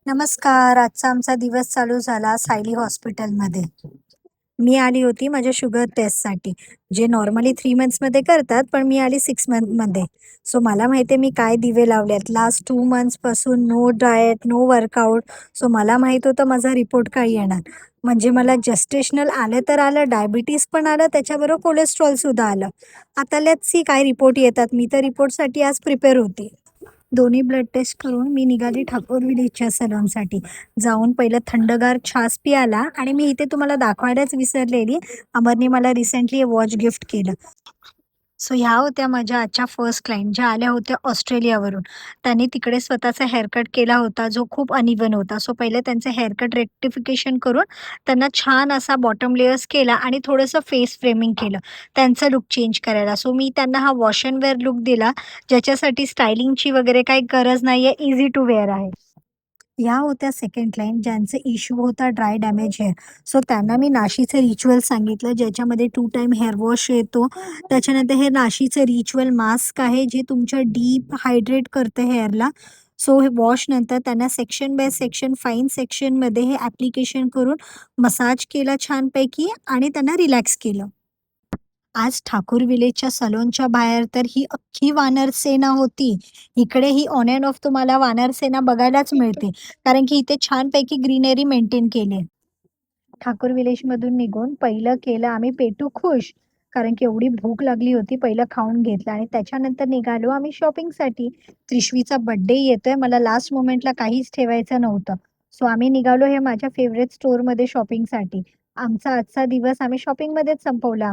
नमस्कार. आजचा आमचा दिवस चालू झाला सायली हॉस्पिटलमध्ये. मी आली होती माझ्या शुगर टेस्टसाठी. जे नॉर्मली 3 मंथ्समध्ये करतात, पण मी आली 6 मंथमध्ये. सो मला माहिती आहे मी काय दिवे लावलेत. लास्ट 2 मंथ्सपासून no diet, no workout. So मला माहीत होतं माझा रिपोर्ट काय येणार. म्हणजे मला जेस्टेशनल आलं तर आलं, डायबिटीज पण आलं, त्याच्याबरोबर कोलेस्ट्रॉलसुद्धा आलं. आता लेट्स सी काय रिपोर्ट येतात. मी तर रिपोर्टसाठी आज प्रिपेअर होते. दोन्ही ब्लड टेस्ट करून मी निघाली ठाकूर विलेजच्या सलूनसाठी. जाऊन पहिलं थंडगार छास प्यायला आणि मी इथे तुम्हाला दाखवायलाच विसरलेली, अमरने मला रिसेंटली वॉच गिफ्ट केलं. सो ह्या होत्या माझ्या आजच्या फर्स्ट क्लायंट ज्या आल्या होत्या ऑस्ट्रेलियावरून. त्यांनी तिकडे स्वतःचा हेअरकट केला होता जो खूप अनइव्हन होता. सो पहिले त्यांचं हेअरकट रेक्टिफिकेशन करून त्यांना छान असा बॉटम लेयर्स केला आणि थोडंसं फेस फ्रेमिंग केलं, त्यांचं लूक चेंज करायला. सो मी त्यांना हा वॉश अँड वेअर लूक दिला, ज्याच्यासाठी स्टायलिंगची वगैरे काही गरज नाहीये, ईझी टू वेअर आहे. ह्या होत्या सेकंड क्लायंट ज्यांचा इश्यू होता ड्राय डॅमेज हेअर. सो त्यांना मी नाशीचं रिच्युअल सांगितलं ज्याच्यामध्ये 2 टाईम हेअर वॉश येतो. त्याच्यानंतर हे नाशीचं रिच्युअल मास्क आहे जे तुमच्या डीप हायड्रेट करतं हेअरला. सो हे वॉशनंतर त्यांना सेक्शन बाय सेक्शन, फाईन सेक्शनमध्ये हे ॲप्लिकेशन करून मसाज केला छानपैकी आणि त्यांना रिलॅक्स केलं. आज ठाकूर विलेजच्या सलूनच्या बाहेर तर ही अख्खी वानर सेना होती. इकडे ही ऑन अँड ऑफ तुम्हाला वानर सेना बघायलाच मिळते. कारण की इथे छानपैकी ग्रीनरी मेंटेन केली आहे. ठाकूर विलेजमधून निघून पहिलं केलं आम्ही पेटू खुश. कारण की एवढी भूक लागली होती. पहिलं खाऊन घेतलं आणि त्याच्यानंतर निघालो आम्ही शॉपिंगसाठी. त्रिशवीचा बर्थडे येतोय. मला लास्ट मोमेंटला काहीच ठेवायचं नव्हतं. सो आम्ही निघालो हे माझ्या फेव्हरेट स्टोअरमध्ये शॉपिंगसाठी. आमचा आजचा दिवस आम्ही शॉपिंगमध्येच संपवला.